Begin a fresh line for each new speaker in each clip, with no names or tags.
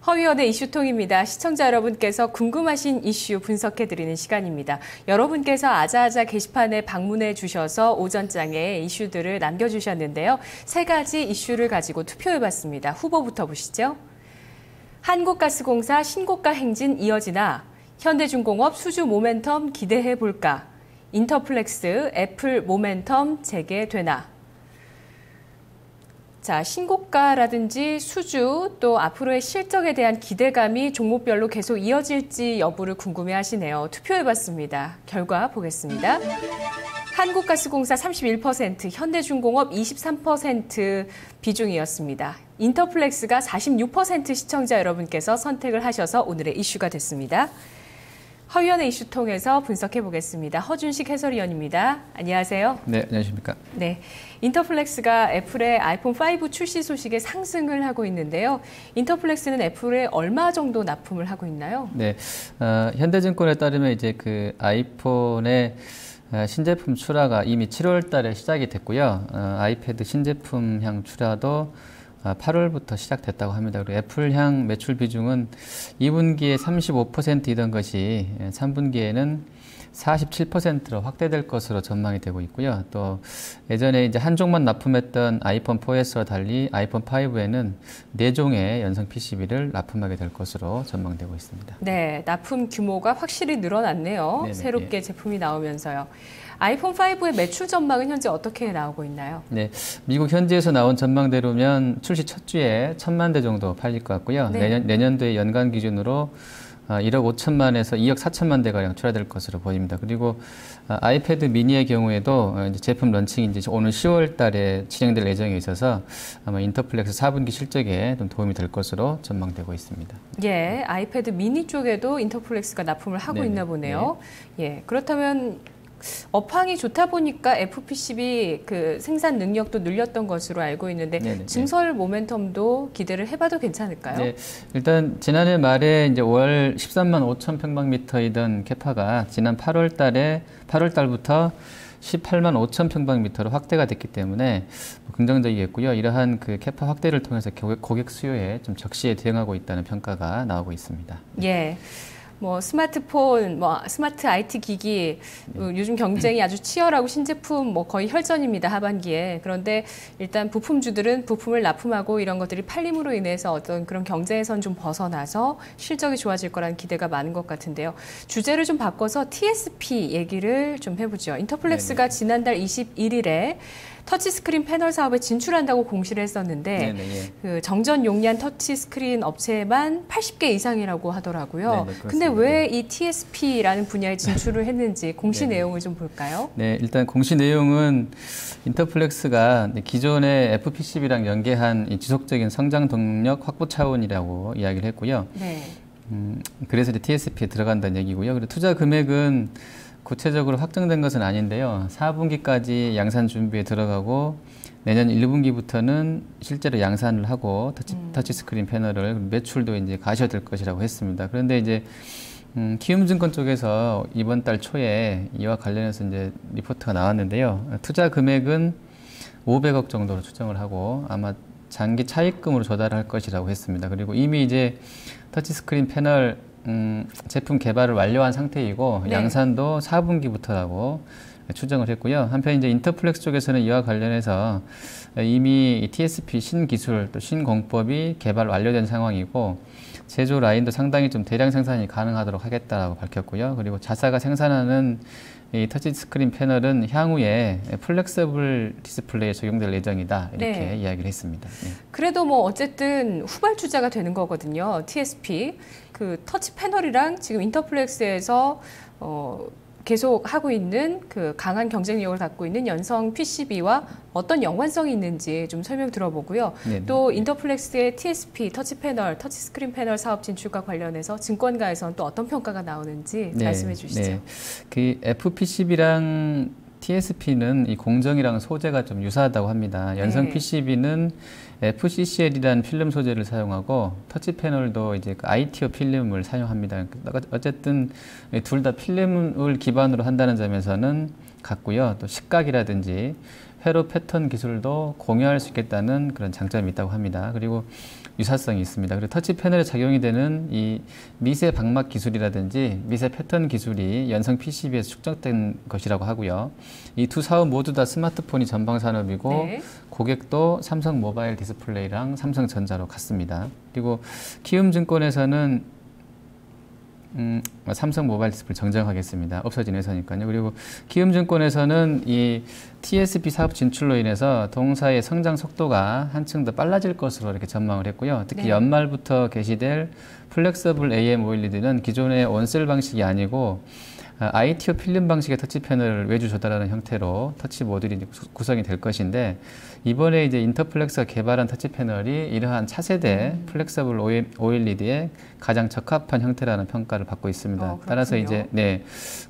허위원의 이슈통입니다. 시청자 여러분께서 궁금하신 이슈 분석해드리는 시간입니다. 여러분께서 아자아자 게시판에 방문해 주셔서 오전장에 이슈들을 남겨주셨는데요. 세 가지 이슈를 가지고 투표해봤습니다. 후보부터 보시죠. 한국가스공사 신고가 행진 이어지나, 현대중공업 수주 모멘텀 기대해볼까, 인터플렉스 애플 모멘텀 재개되나. 자, 신고가라든지 수주 또 앞으로의 실적에 대한 기대감이 종목별로 계속 이어질지 여부를 궁금해하시네요. 투표해봤습니다. 결과 보겠습니다. 한국가스공사 31%, 현대중공업 23% 비중이었습니다. 인터플렉스가 46% 시청자 여러분께서 선택을 하셔서 오늘의 이슈가 됐습니다. 허위원의 이슈 통해서 분석해 보겠습니다. 허준식 해설위원입니다. 안녕하세요.
네, 안녕하십니까.
네, 인터플렉스가 애플의 아이폰 5 출시 소식에 상승을 하고 있는데요. 인터플렉스는 애플에 얼마 정도 납품을 하고 있나요?
네, 현대증권에 따르면 이제 그 아이폰의 신제품 출하가 이미 7월 달에 시작이 됐고요. 아이패드 신제품향 출하도 8월부터 시작됐다고 합니다. 그리고 애플향 매출 비중은 2분기에 35%이던 것이 3분기에는 47%로 확대될 것으로 전망이 되고 있고요. 또 예전에 이제 한 종만 납품했던 아이폰 4S와 달리 아이폰 5에는 4종의 연성 PCB를 납품하게 될 것으로 전망되고 있습니다.
네, 납품 규모가 확실히 늘어났네요. 네네, 새롭게 제품이 나오면서요. 아이폰 5의 매출 전망은 현재 어떻게 나오고 있나요?
네, 미국 현지에서 나온 전망대로면 출시 첫 주에 1,000만 대 정도 팔릴 것 같고요. 네. 내년도에 연간 기준으로 1억 5천만에서 2억 4천만 대가량 출하될 것으로 보입니다. 그리고 아이패드 미니의 경우에도 이제 제품 런칭이 이제 오늘 10월 달에 진행될 예정에 있어서 아마 인터플렉스 4분기 실적에 좀 도움이 될 것으로 전망되고 있습니다.
예, 아이패드 미니 쪽에도 인터플렉스가 납품을 하고 있나 보네요. 네. 예, 그렇다면 업황이 좋다 보니까 FPCB 그 생산 능력도 늘렸던 것으로 알고 있는데 네네. 증설 모멘텀도 기대를 해봐도 괜찮을까요?
네, 일단 지난해 말에 이제 월 13만 5천 평방미터이던 캐파가 지난 8월 달부터 18만 5천 평방미터로 확대가 됐기 때문에 긍정적이겠고요. 이러한 그 캐파 확대를 통해서 고객 수요에 좀 적시에 대응하고 있다는 평가가 나오고 있습니다.
예. 뭐 스마트폰, 스마트 IT 기기, 요즘 경쟁이 아주 치열하고 신제품 거의 혈전입니다, 하반기에. 그런데 일단 부품주들은 부품을 납품하고 이런 것들이 팔림으로 인해서 어떤 그런 경쟁에선 좀 벗어나서 실적이 좋아질 거라는 기대가 많은 것 같은데요. 주제를 좀 바꿔서 TSP 얘기를 좀 해보죠. 인터플렉스가 네네. 지난달 21일에 터치스크린 패널 사업에 진출한다고 공시를 했었는데 그 정전 용량 터치스크린 업체만 80개 이상이라고 하더라고요. 근데 왜 이 TSP라는 분야에 진출을 했는지 공시 내용을 좀 볼까요?
네, 일단 공시 내용은 인터플렉스가 기존의 FPCB랑 연계한 이 지속적인 성장 동력 확보 차원이라고 이야기를 했고요. 네. 그래서 이제 TSP에 들어간다는 얘기고요. 그리고 투자 금액은 구체적으로 확정된 것은 아닌데요. 4분기까지 양산 준비에 들어가고 내년 1분기부터는 실제로 양산을 하고 터치스크린 패널을 매출도 이제 가셔야 될 것이라고 했습니다. 그런데 이제 키움증권 쪽에서 이번 달 초에 이와 관련해서 이제 리포트가 나왔는데요. 투자 금액은 500억 정도로 추정을 하고 아마 장기 차입금으로 조달할 것이라고 했습니다. 그리고 이미 이제 터치스크린 패널 제품 개발을 완료한 상태이고 네. 양산도 4분기부터라고 추정을 했고요. 한편 이제 인터플렉스 쪽에서는 이와 관련해서 이미 TSP 신기술 또 신공법이 개발 완료된 상황이고 제조 라인도 상당히 좀 대량 생산이 가능하도록 하겠다라고 밝혔고요. 그리고 자사가 생산하는 이 터치스크린 패널은 향후에 플렉서블 디스플레이에 적용될 예정이다 이렇게 네. 이야기를 했습니다. 네.
그래도 어쨌든 후발주자가 되는 거거든요. TSP 그 터치 패널이랑 지금 인터플렉스에서 계속 하고 있는 그 강한 경쟁력을 갖고 있는 연성 PCB와 어떤 연관성이 있는지 좀 설명 들어보고요. 네네. 또 인터플렉스의 TSP, 터치 패널, 터치 스크린 패널 사업 진출과 관련해서 증권가에서는 또 어떤 평가가 나오는지 네. 말씀해 주시죠. 네.
그 FPCB랑 TSP는 이 공정이랑 소재가 좀 유사하다고 합니다. 연성 네. PCB는 FCCL이라는 필름 소재를 사용하고 터치 패널도 이제 ITO 필름을 사용합니다. 어쨌든 둘 다 필름을 기반으로 한다는 점에서는 같고요. 또 식각이라든지 회로 패턴 기술도 공유할 수 있겠다는 그런 장점이 있다고 합니다. 그리고 유사성이 있습니다. 그리고 터치 패널에 적용이 되는 이 미세 방막 기술이라든지 미세 패턴 기술이 연성 PCB에서 축적된 것이라고 하고요. 이 두 사업 모두 다 스마트폰이 전방 산업이고 네. 고객도 삼성 모바일 디스플레이랑 삼성전자로 같습니다. 그리고 키움증권에서는 삼성 모바일 디스플레이 정정하겠습니다. 없어진 회사니까요. 그리고 키움증권에서는 이 TSP 사업 진출로 인해서 동사의 성장 속도가 한층 더 빨라질 것으로 이렇게 전망을 했고요. 특히 네. 연말부터 개시될 플렉서블 AM OLED는 기존의 원셀 방식이 아니고 ITO 필름 방식의 터치 패널을 외주 조달하는 형태로 터치 모듈이 구성이 될 것인데 이번에 이제 인터플렉스가 개발한 터치 패널이 이러한 차세대 플렉서블 OLED에 가장 적합한 형태라는 평가를 받고 있습니다. 따라서 이제 네,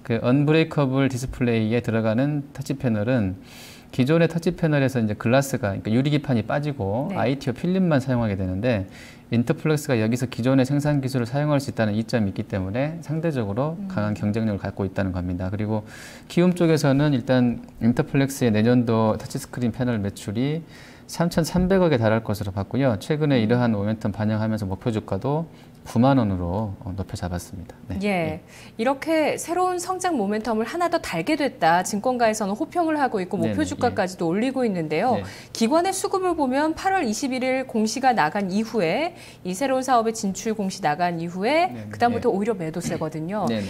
그 언브레이커블 디스플레이에 들어가는 터치 패널은 기존의 터치 패널에서 이제 글라스가 그러니까 유리기판이 빠지고 네. ITO 필름만 사용하게 되는데 인터플렉스가 여기서 기존의 생산 기술을 사용할 수 있다는 이점이 있기 때문에 상대적으로 강한 경쟁력을 갖고 있다는 겁니다. 그리고 키움 쪽에서는 일단 인터플렉스의 내년도 터치스크린 패널 매출이 3,300억에 달할 것으로 봤고요. 최근에 이러한 모멘텀 반영하면서 목표 주가도 9만 원으로 높여 잡았습니다. 네.
예, 네. 이렇게 새로운 성장 모멘텀을 하나 더 달게 됐다. 증권가에서는 호평을 하고 있고 목표 주가까지도 네. 올리고 있는데요. 네. 기관의 수급을 보면 8월 21일 공시가 나간 이후에 이 새로운 사업의 진출 공시 나간 이후에 네. 그다음부터 네. 오히려 매도세거든요. 네.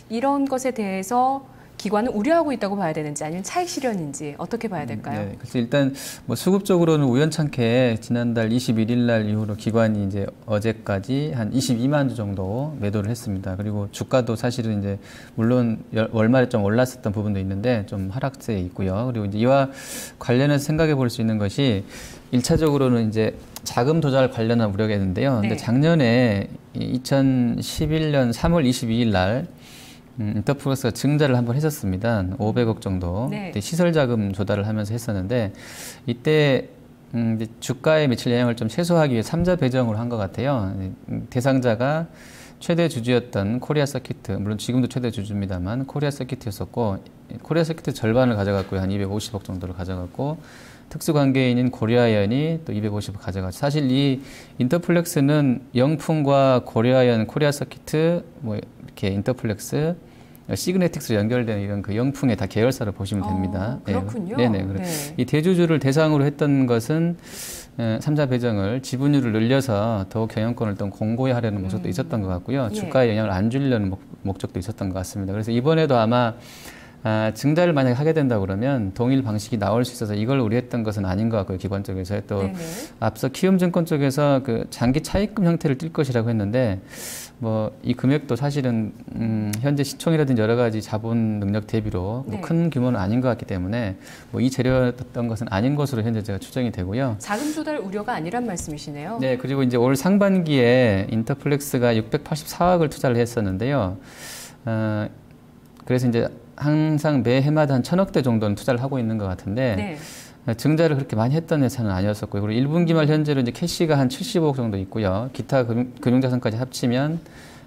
이런 것에 대해서 기관은 우려하고 있다고 봐야 되는지 아니면 차익 실현인지 어떻게 봐야 될까요?
네, 그래서 일단 뭐 수급적으로는 우연찮게 지난달 21일 날 이후로 기관이 이제 어제까지 한 22만 주 정도 매도를 했습니다. 그리고 주가도 사실은 이제 물론 월말에 좀 올랐었던 부분도 있는데 좀 하락세에 있고요. 그리고 이제 이와 관련해서 생각해 볼 수 있는 것이 1차적으로는 이제 자금 조달 관련한 우려가 있는데요. 네. 근데 작년에 2011년 3월 22일 날 인터플렉스가 증자를 한번 했었습니다. 500억 정도. 네. 그때 시설 자금 조달을 하면서 했었는데 이때 주가에 미칠 영향을 좀 최소화하기 위해 3자 배정을 한 것 같아요. 대상자가 최대 주주였던 코리아 서키트, 물론 지금도 최대 주주입니다만 코리아 서키트였었고 코리아 서키트 절반을 가져갔고요. 한 250억 정도를 가져갔고 특수관계인인 고려아연이 또 250억 가져갔죠. 사실 이 인터플렉스는 영풍과 고려아연, 코리아 서키트, 뭐 이렇게 인터플렉스, 시그네틱스로 연결되는 이런 그 영풍의 다 계열사를 보시면 됩니다.
그렇군요.
네네. 네. 이 대주주를 대상으로 했던 것은 3자 배정을 지분율을 늘려서 더욱 경영권을 좀 공고히 하려는 목적도 있었던 것 같고요. 주가에 영향을 안 주려는 목적도 있었던 것 같습니다. 그래서 이번에도 아마 증자를 만약에 하게 된다 그러면 동일 방식이 나올 수 있어서 이걸 우려했던 것은 아닌 것 같고요. 기관 쪽에서 또 네네. 앞서 키움증권 쪽에서 그 장기 차입금 형태를 띌 것이라고 했는데 뭐 이 금액도 사실은 현재 시총이라든지 여러 가지 자본 능력 대비로 네. 뭐 큰 규모는 아닌 것 같기 때문에 뭐 이 재료였던 것은 아닌 것으로 현재 제가 추정이 되고요.
자금 조달 우려가 아니란 말씀이시네요.
네, 그리고 이제 올 상반기에 인터플렉스가 684억을 투자를 했었는데요. 그래서 이제 항상 매 해마다 한 1,000억대 정도는 투자를 하고 있는 것 같은데 네. 증자를 그렇게 많이 했던 회사는 아니었었고요. 그리고 1분기 말 현재로 이제 캐시가 한 75억 정도 있고요. 기타 금융자산까지 합치면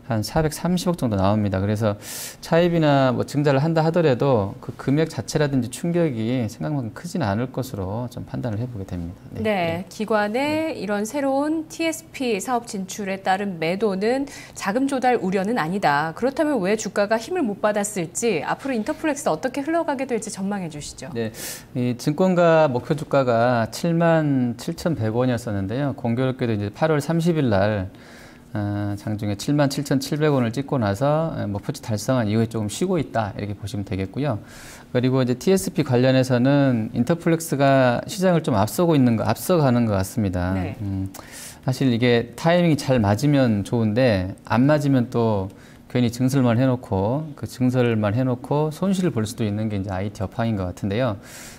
한 430억 정도 나옵니다. 그래서 차입이나 뭐 증자를 한다 하더라도 그 금액 자체라든지 충격이 생각만큼 크지는 않을 것으로 좀 판단을 해보게 됩니다.
네, 네. 기관의 이런 새로운 TSP 사업 진출에 따른 매도는 자금 조달 우려는 아니다. 그렇다면 왜 주가가 힘을 못 받았을지 앞으로 인터플렉스 어떻게 흘러가게 될지 전망해 주시죠.
네, 이 증권가 목표 주가가 77,100원이었었는데요. 공교롭게도 이제 8월 30일 날 장중에 77,700원을 찍고 나서 목표치 달성한 이후에 조금 쉬고 있다 이렇게 보시면 되겠고요. 그리고 이제 TSP 관련해서는 인터플렉스가 시장을 좀 앞서가는 것 같습니다. 네. 사실 이게 타이밍이 잘 맞으면 좋은데 안 맞으면 또 괜히 증설만 해놓고 그 증설만 해놓고 손실을 볼 수도 있는 게 이제 IT 업황인 것 같은데요.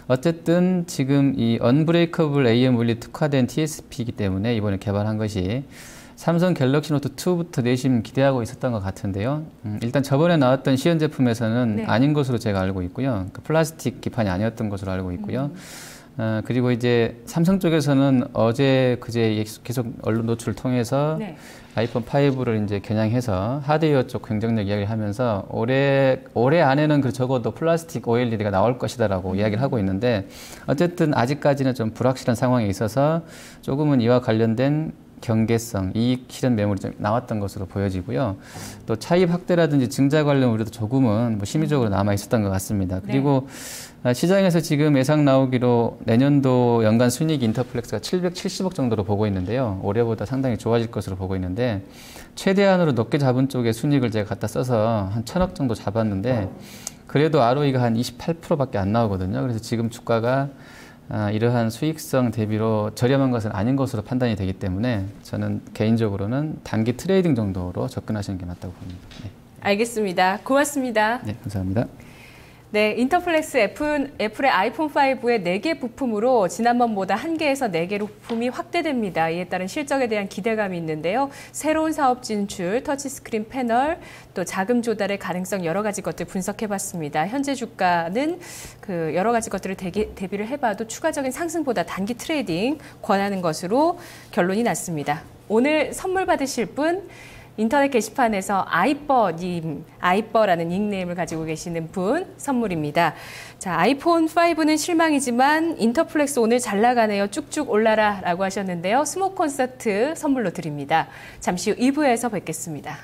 어쨌든 지금 이 언브레이커블 AM 원리 특화된 TSP이기 때문에 이번에 개발한 것이 삼성 갤럭시 노트 2부터 내심 기대하고 있었던 것 같은데요. 일단 저번에 나왔던 시연 제품에서는 네. 아닌 것으로 제가 알고 있고요. 그 플라스틱 기판이 아니었던 것으로 알고 있고요. 그리고 이제 삼성 쪽에서는 어제 그제 계속 언론 노출을 통해서 네. 아이폰 5를 이제 겨냥해서 하드웨어 쪽 경쟁력 이야기를 하면서 올해 안에는 그 적어도 플라스틱 OLED가 나올 것이다라고 이야기를 하고 있는데 어쨌든 아직까지는 좀 불확실한 상황에 있어서 조금은 이와 관련된 경계성, 이익 실현 매물이 좀 나왔던 것으로 보여지고요. 또 차입 확대라든지 증자 관련 우려도 조금은 뭐 심리적으로 남아 있었던 것 같습니다. 그리고 네. 시장에서 지금 예상 나오기로 내년도 연간 순이익 인터플렉스가 770억 정도로 보고 있는데요. 올해보다 상당히 좋아질 것으로 보고 있는데 최대한으로 높게 잡은 쪽에 순이익을 제가 갖다 써서 한 1,000억 정도 잡았는데 그래도 ROE가 한 28%밖에 안 나오거든요. 그래서 지금 주가가 이러한 수익성 대비로 저렴한 것은 아닌 것으로 판단이 되기 때문에 저는 개인적으로는 단기 트레이딩 정도로 접근하시는 게 맞다고 봅니다. 네.
알겠습니다. 고맙습니다.
네, 감사합니다.
네, 인터플렉스 애플의 아이폰 5의 4개 부품으로 지난번보다 1개에서 4개로 부품이 확대됩니다. 이에 따른 실적에 대한 기대감이 있는데요. 새로운 사업 진출, 터치스크린 패널, 또 자금 조달의 가능성 여러 가지 것들 분석해봤습니다. 현재 주가는 그 여러 가지 것들을 대비를 해봐도 추가적인 상승보다 단기 트레이딩 권하는 것으로 결론이 났습니다. 오늘 선물 받으실 분 인터넷 게시판에서 아이뻐라는 닉네임을 가지고 계시는 분 선물입니다. 자, 아이폰 5는 실망이지만 인터플렉스 오늘 잘 나가네요. 쭉쭉 올라라 라고 하셨는데요. 스모 콘서트 선물로 드립니다. 잠시 후 2부에서 뵙겠습니다.